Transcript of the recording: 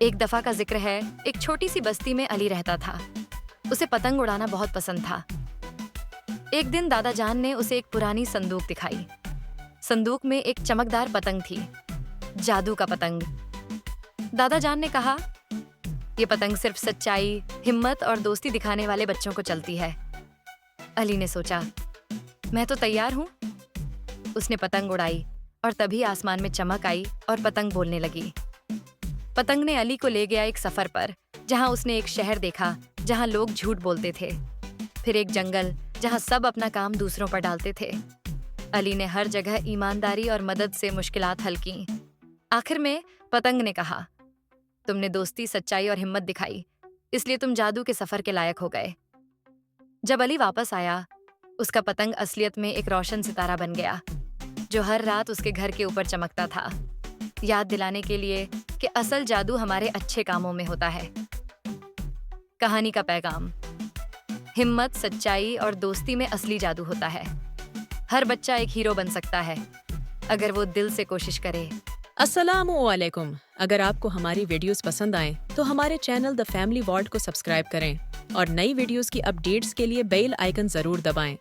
एक दफा का जिक्र है, एक छोटी सी बस्ती में अली रहता था। उसे पतंग उड़ाना बहुत पसंद था। एक दिन दादा जान ने उसे एक पुरानी संदूक दिखाई। संदूक में एक चमकदार पतंग थी, जादू का पतंग। दादा जान ने कहा, ये पतंग सिर्फ सच्चाई, हिम्मत और दोस्ती दिखाने वाले बच्चों को चलती है। अली ने सोचा, मैं तो तैयार हूँ। उसने पतंग उड़ाई और तभी आसमान में चमक आई और पतंग बोलने लगी। पतंग ने अली को ले गया एक सफर पर, जहां उसने एक शहर देखा जहां लोग झूठ बोलते थे, फिर एक जंगल जहां सब अपना काम दूसरों पर डालते थे। अली ने हर जगह ईमानदारी और मदद से मुश्किलात हल की। आखिर में पतंग ने कहा, तुमने दोस्ती, सच्चाई और हिम्मत दिखाई, इसलिए तुम जादू के सफर के लायक हो गए। जब अली वापस आया, उसका पतंग असलियत में एक रोशन सितारा बन गया, जो हर रात उसके घर के ऊपर चमकता था, याद दिलाने के लिए कि असल जादू हमारे अच्छे कामों में होता है। कहानी का पैगाम: हिम्मत, सच्चाई और दोस्ती में असली जादू होता है। हर बच्चा एक हीरो बन सकता है, अगर वो दिल से कोशिश करे। अस्सलामुअलैकुम। अगर आपको हमारी वीडियोस पसंद आए तो हमारे चैनल द फैमिली वॉल्ट को सब्सक्राइब करें और नई वीडियोस की अपडेट्स के लिए बेल आइकन जरूर दबाएं।